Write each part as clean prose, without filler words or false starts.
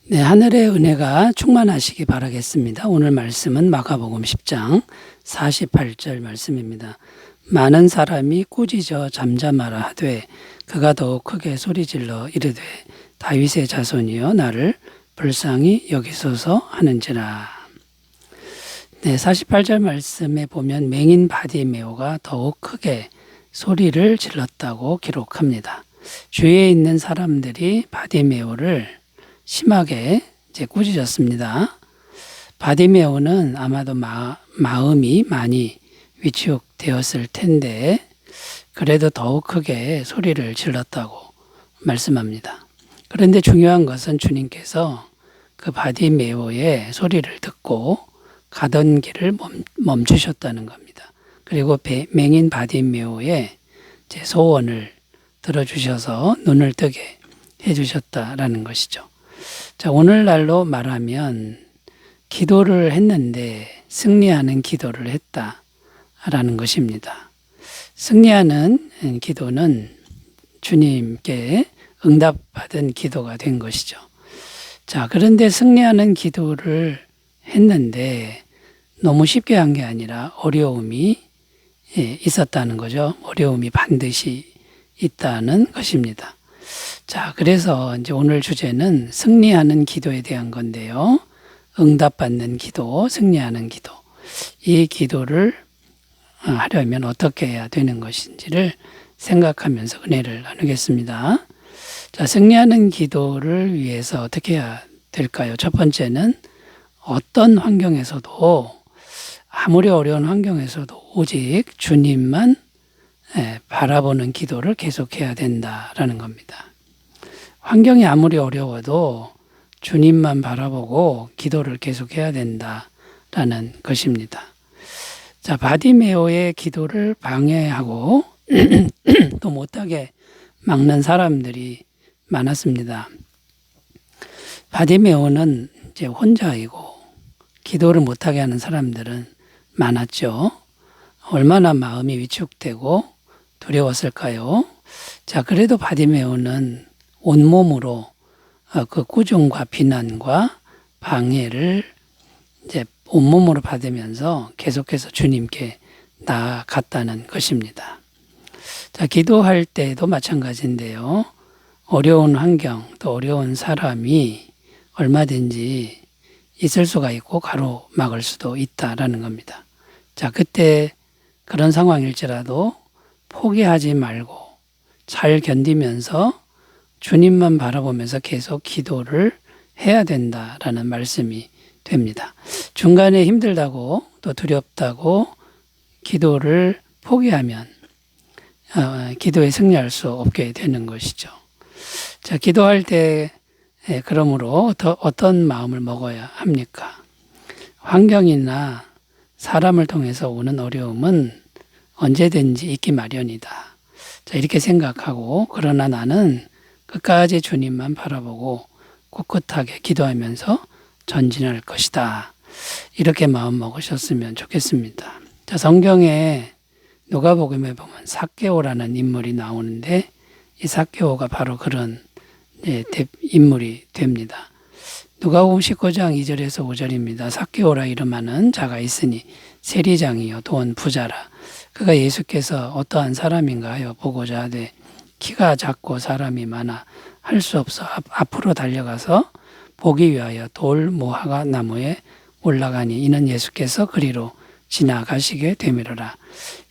네, 하늘의 은혜가 충만하시기 바라겠습니다. 오늘 말씀은 마가복음 10장 48절 말씀입니다. 많은 사람이 꾸짖어 잠잠하라 하되 그가 더욱 크게 소리질러 이르되 다윗의 자손이여 나를 불쌍히 여기소서 하는지라. 네, 48절 말씀에 보면 맹인 바디메오가 더욱 크게 소리를 질렀다고 기록합니다. 주위에 있는 사람들이 바디메오를 심하게 꾸짖었습니다. 바디메오는 아마도 마음이 많이 위축되었을 텐데 그래도 더욱 크게 소리를 질렀다고 말씀합니다. 그런데 중요한 것은 주님께서 그 바디메오의 소리를 듣고 가던 길을 멈추셨다는 겁니다. 그리고 맹인 바디메오의 소원을 들어주셔서 눈을 뜨게 해주셨다라는 것이죠. 자, 오늘날로 말하면 기도를 했는데 승리하는 기도를 했다라는 것입니다. 승리하는 기도는 주님께 응답받은 기도가 된 것이죠. 자, 그런데 승리하는 기도를 했는데 너무 쉽게 한 게 아니라 어려움이 있었다는 거죠. 어려움이 반드시 있다는 것입니다. 자, 그래서 이제 오늘 주제는 승리하는 기도에 대한 건데요. 응답받는 기도, 승리하는 기도. 이 기도를 하려면 어떻게 해야 되는 것인지를 생각하면서 은혜를 나누겠습니다. 자, 승리하는 기도를 위해서 어떻게 해야 될까요? 첫 번째는 어떤 환경에서도 아무리 어려운 환경에서도 오직 주님만 바라보는 기도를 계속해야 된다라는 겁니다. 환경이 아무리 어려워도 주님만 바라보고 기도를 계속해야 된다라는 것입니다. 자, 바디메오의 기도를 방해하고 또 못하게 막는 사람들이 많았습니다. 바디메오는 이제 혼자이고 기도를 못하게 하는 사람들은 많았죠. 얼마나 마음이 위축되고 두려웠을까요? 자, 그래도 바디메오는 온몸으로 그 꾸중과 비난과 방해를 이제 온몸으로 받으면서 계속해서 주님께 나아갔다는 것입니다. 자, 기도할 때도 마찬가지인데요. 어려운 환경, 또 어려운 사람이 얼마든지 있을 수가 있고 가로막을 수도 있다라는 겁니다. 자, 그때 그런 상황일지라도 포기하지 말고 잘 견디면서 주님만 바라보면서 계속 기도를 해야 된다라는 말씀이 됩니다. 중간에 힘들다고 또 두렵다고 기도를 포기하면 기도에 승리할 수 없게 되는 것이죠. 자, 기도할 때 그러므로 어떤 마음을 먹어야 합니까? 환경이나 사람을 통해서 오는 어려움은 언제든지 있기 마련이다. 자, 이렇게 생각하고 그러나 나는 끝까지 주님만 바라보고 꿋꿋하게 기도하면서 전진할 것이다. 이렇게 마음 먹으셨으면 좋겠습니다. 자, 성경에 누가복음에 보면 삭개오라는 인물이 나오는데 이 삭개오가 바로 그런 인물이 됩니다. 누가복음 19장 2절에서 5절입니다. 삭개오라 이름하는 자가 있으니 세리장이요 돈 부자라. 그가 예수께서 어떠한 사람인가 하여 보고자 하되 키가 작고 사람이 많아 할 수 없어 앞으로 달려가서 보기 위하여 돌 무화과 나무에 올라가니 이는 예수께서 그리로 지나가시게 되미로라.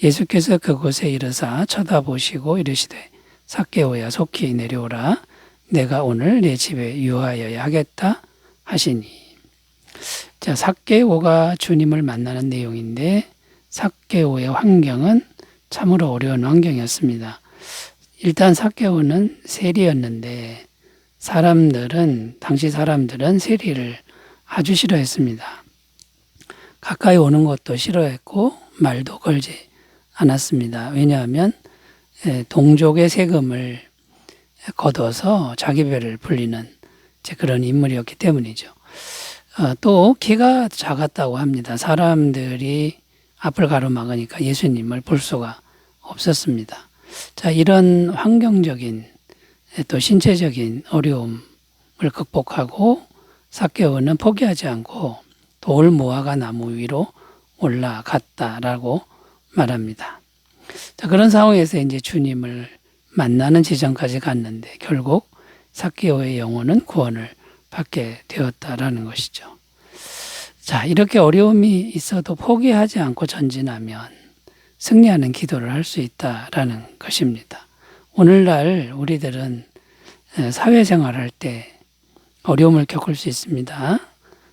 예수께서 그곳에 이르사 쳐다보시고 이르시되 삭개오야 속히 내려오라. 내가 오늘 내 집에 유하여야 하겠다 하시니. 자, 삭개오가 주님을 만나는 내용인데 삭개오의 환경은 참으로 어려운 환경이었습니다. 일단 삭개오는 세리였는데 당시 사람들은 세리를 아주 싫어했습니다. 가까이 오는 것도 싫어했고 말도 걸지 않았습니다. 왜냐하면 동족의 세금을 걷어서 자기 배를 불리는 그런 인물이었기 때문이죠. 또 키가 작았다고 합니다. 사람들이 앞을 가로막으니까 예수님을 볼 수가 없었습니다. 자, 이런 환경적인 또 신체적인 어려움 극복하고 삭개오는 포기하지 않고 돌 무화과 나무 위로 올라갔다라고 말합니다. 자, 그런 상황에서 이제 주님을 만나는 지점까지 갔는데 결국 삭개오의 영혼은 구원을 받게 되었다라는 것이죠. 자, 이렇게 어려움이 있어도 포기하지 않고 전진하면 승리하는 기도를 할 수 있다라는 것입니다. 오늘날 우리들은 사회생활할 때 어려움을 겪을 수 있습니다.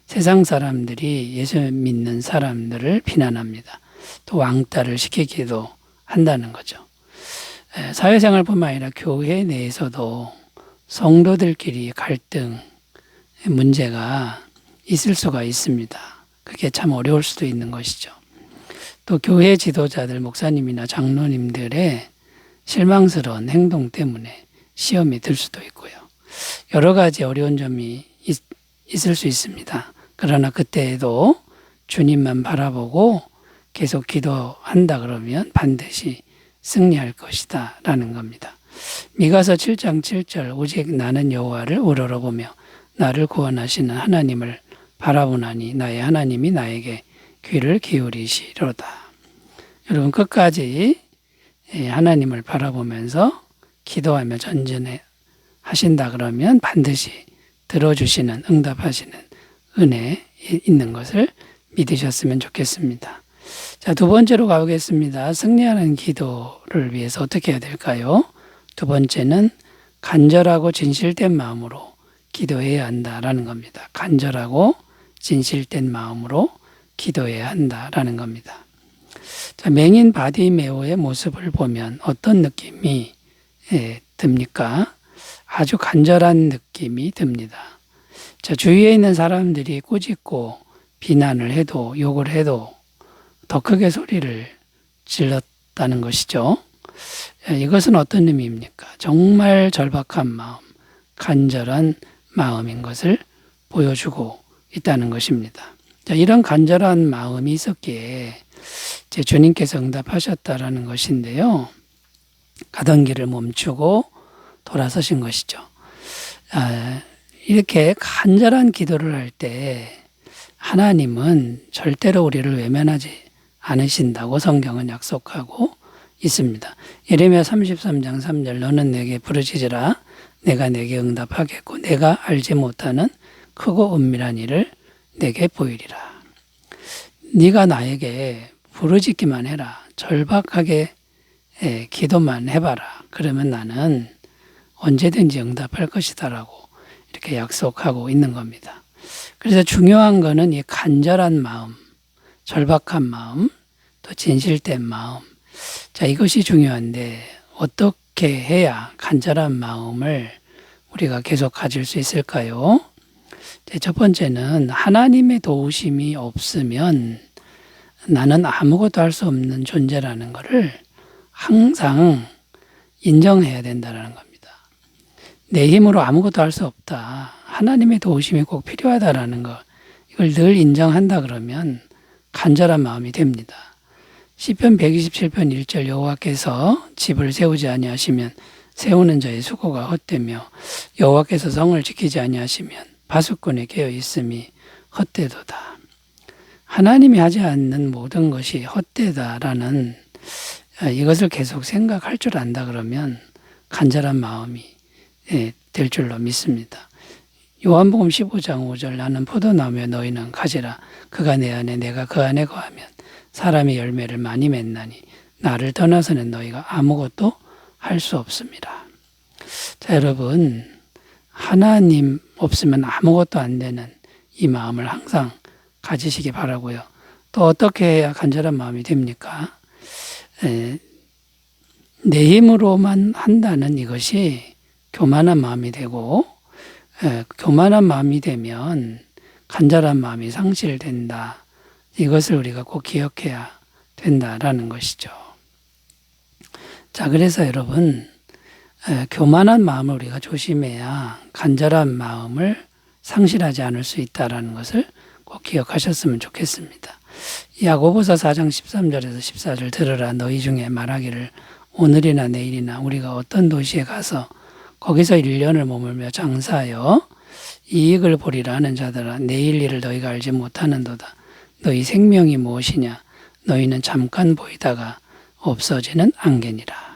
세상 사람들이 예수 믿는 사람들을 비난합니다. 또 왕따를 시키기도 한다는 거죠. 사회생활뿐만 아니라 교회 내에서도 성도들끼리 갈등, 문제가 있을 수가 있습니다. 그게 참 어려울 수도 있는 것이죠. 또 교회 지도자들, 목사님이나 장로님들의 실망스러운 행동 때문에 시험이 들 수도 있고요. 여러 가지 어려운 점이 있을 수 있습니다. 그러나 그때에도 주님만 바라보고 계속 기도한다 그러면 반드시 승리할 것이다 라는 겁니다. 미가서 7장 7절 오직 나는 여호와를 우러러보며 나를 구원하시는 하나님을 바라보나니 나의 하나님이 나에게 귀를 기울이시로다. 여러분 끝까지 하나님을 바라보면서 기도하며 전진해 하신다 그러면 반드시 들어주시는 응답하시는 은혜 있는 것을 믿으셨으면 좋겠습니다. 자, 두 번째로 가보겠습니다. 승리하는 기도를 위해서 어떻게 해야 될까요? 두 번째는 간절하고 진실된 마음으로 기도해야 한다라는 겁니다. 간절하고 진실된 마음으로 기도해야 한다라는 겁니다. 자, 맹인 바디메오의 모습을 보면 어떤 느낌이 듭니까? 아주 간절한 느낌이 듭니다. 자, 주위에 있는 사람들이 꾸짖고 비난을 해도 욕을 해도 더 크게 소리를 질렀다는 것이죠. 이것은 어떤 의미입니까? 정말 절박한 마음, 간절한 마음인 것을 보여주고 있다는 것입니다. 자, 이런 간절한 마음이 있었기에 제 주님께서 응답하셨다라는 것인데요. 가던 길을 멈추고 돌아서신 것이죠. 이렇게 간절한 기도를 할 때 하나님은 절대로 우리를 외면하지 않으신다고 성경은 약속하고 있습니다. 예레미야 33장 3절 너는 내게 부르짖으라 내가 내게 응답하겠고 내가 알지 못하는 크고 은밀한 일을 내게 보이리라. 네가 나에게 부르짖기만 해라. 절박하게 기도만 해봐라. 그러면 나는 언제든지 응답할 것이다라고 이렇게 약속하고 있는 겁니다. 그래서 중요한 거는 이 간절한 마음, 절박한 마음, 또 진실된 마음. 자, 이것이 중요한데 어떻게 해야 간절한 마음을 우리가 계속 가질 수 있을까요? 첫 번째는 하나님의 도우심이 없으면 나는 아무것도 할 수 없는 존재라는 것을 항상 인정해야 된다는 겁니다. 내 힘으로 아무것도 할 수 없다. 하나님의 도우심이 꼭 필요하다라는 것. 이걸 늘 인정한다 그러면 간절한 마음이 됩니다. 시편 127편 1절 여호와께서 집을 세우지 아니하시면 세우는 자의 수고가 헛되며 여호와께서 성을 지키지 아니하시면 바수꾼의 깨어 있음이 헛되도다. 하나님이 하지 않는 모든 것이 헛되다라는 이것을 계속 생각할 줄 안다 그러면 간절한 마음이 될 줄로 믿습니다. 요한복음 15장 5절 나는 포도나무에 너희는 가지라 그가 내 안에 내가 그 안에 거하면 사람이 열매를 많이 맺나니 나를 떠나서는 너희가 아무것도 할 수 없습니다. 자, 여러분 하나님 없으면 아무것도 안 되는 이 마음을 항상 가지시기 바라고요. 또 어떻게 해야 간절한 마음이 됩니까? 내 힘으로만 한다는 이것이 교만한 마음이 되고 교만한 마음이 되면 간절한 마음이 상실된다. 이것을 우리가 꼭 기억해야 된다라는 것이죠. 자, 그래서 여러분 교만한 마음을 우리가 조심해야 간절한 마음을 상실하지 않을 수 있다라는 것을 꼭 기억하셨으면 좋겠습니다. 야고보서 4장 13절에서 14절 들으라 너희 중에 말하기를 오늘이나 내일이나 우리가 어떤 도시에 가서 거기서 1년을 머물며 장사하여 이익을 보리라 하는 자들아 내일 일을 너희가 알지 못하는도다. 너희 생명이 무엇이냐? 너희는 잠깐 보이다가 없어지는 안개니라.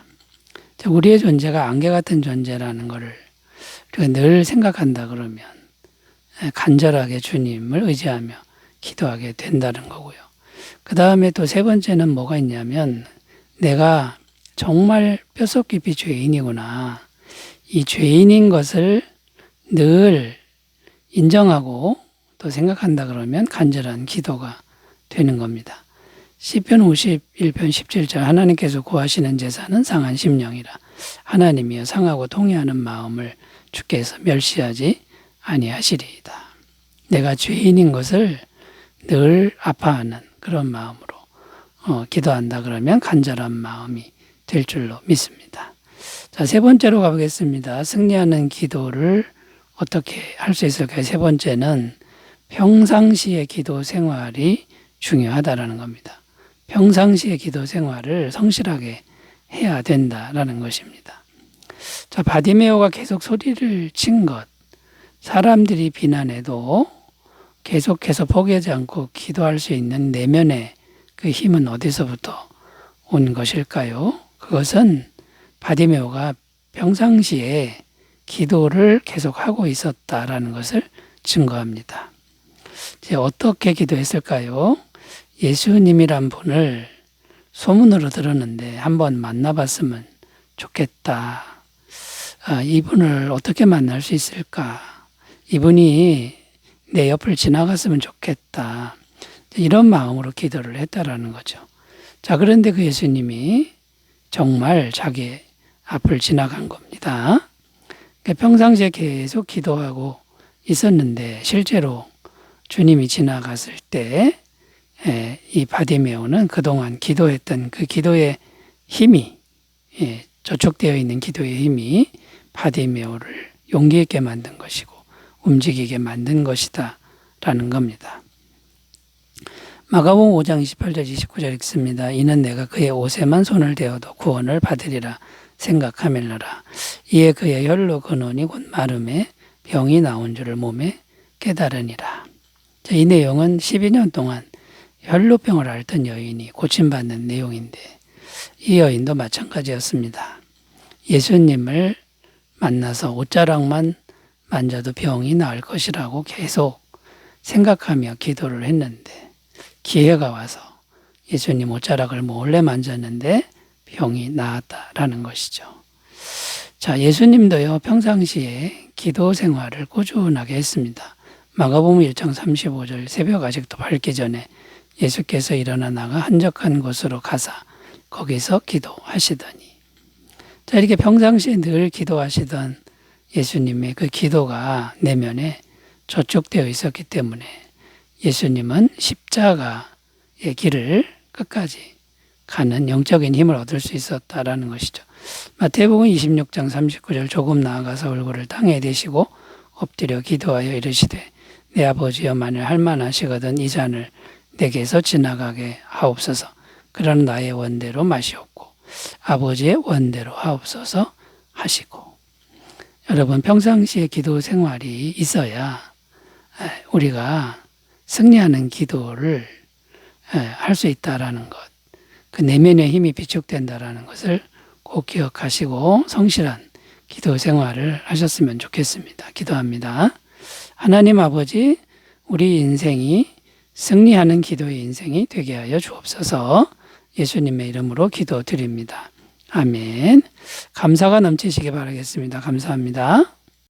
우리의 존재가 안개 같은 존재라는 것을 우리가 늘 생각한다 그러면 간절하게 주님을 의지하며 기도하게 된다는 거고요. 그 다음에 또 세 번째는 뭐가 있냐면 내가 정말 뼛속 깊이 죄인이구나. 이 죄인인 것을 늘 인정하고 또 생각한다 그러면 간절한 기도가 되는 겁니다. 시편 51편 17절 하나님께서 구하시는 제사는 상한 심령이라. 하나님이여 상하고 통회하는 마음을 주께서 멸시하지 아니하시리이다. 내가 죄인인 것을 늘 아파하는 그런 마음으로 기도한다 그러면 간절한 마음이 될 줄로 믿습니다. 자, 세 번째로 가보겠습니다. 승리하는 기도를 어떻게 할 수 있을까요? 세 번째는 평상시의 기도 생활이 중요하다라는 겁니다. 평상시의 기도 생활을 성실하게 해야 된다라는 것입니다. 자, 바디메오가 계속 소리를 친 것, 사람들이 비난해도 계속해서 포기하지 않고 기도할 수 있는 내면의 그 힘은 어디서부터 온 것일까요? 그것은 바디메오가 평상시에 기도를 계속하고 있었다라는 것을 증거합니다. 이제 어떻게 기도했을까요? 예수님이란 분을 소문으로 들었는데 한번 만나봤으면 좋겠다. 이분을 어떻게 만날 수 있을까? 이분이 내 옆을 지나갔으면 좋겠다. 이런 마음으로 기도를 했다라는 거죠. 자, 그런데 그 예수님이 정말 자기 앞을 지나간 겁니다. 평상시에 계속 기도하고 있었는데 실제로 주님이 지나갔을 때 이 바디메오는 그동안 기도했던 그 기도의 힘이 저촉되어 있는 기도의 힘이 바디메오를 용기 있게 만든 것이고 움직이게 만든 것이다 라는 겁니다. 마가복음 5장 28절 29절 읽습니다. 이는 내가 그의 옷에만 손을 대어도 구원을 받으리라 생각하밀러라. 이에 그의 혈로 근원이 곧 마름에 병이 나온 줄을 몸에 깨달으니라. 이 내용은 12년 동안 혈루병을 앓던 여인이 고침받는 내용인데 이 여인도 마찬가지였습니다. 예수님을 만나서 옷자락만 만져도 병이 나을 것이라고 계속 생각하며 기도를 했는데 기회가 와서 예수님 옷자락을 몰래 만졌는데 병이 나았다라는 것이죠. 자, 예수님도요 평상시에 기도 생활을 꾸준하게 했습니다. 마가복음 1장 35절 새벽 아직도 밝기 전에 예수께서 일어나 나가 한적한 곳으로 가사 거기서 기도하시더니. 자, 이렇게 평상시에 늘 기도하시던 예수님의 그 기도가 내면에 저촉되어 있었기 때문에 예수님은 십자가의 길을 끝까지 가는 영적인 힘을 얻을 수 있었다라는 것이죠. 마태복음 26장 39절 조금 나아가서 얼굴을 땅에 대시고 엎드려 기도하여 이르시되 내 아버지여 만일 할만하시거든 이 잔을 내게서 지나가게 하옵소서. 그러나 나의 원대로 마시옵고 아버지의 원대로 하옵소서 하시고. 여러분 평상시에 기도 생활이 있어야 우리가 승리하는 기도를 할 수 있다라는 것, 그 내면의 힘이 비축된다라는 것을 꼭 기억하시고 성실한 기도 생활을 하셨으면 좋겠습니다. 기도합니다. 하나님 아버지, 우리 인생이 승리하는 기도의 인생이 되게 하여 주옵소서. 예수님의 이름으로 기도드립니다. 아멘. 감사가 넘치시기 바라겠습니다. 감사합니다.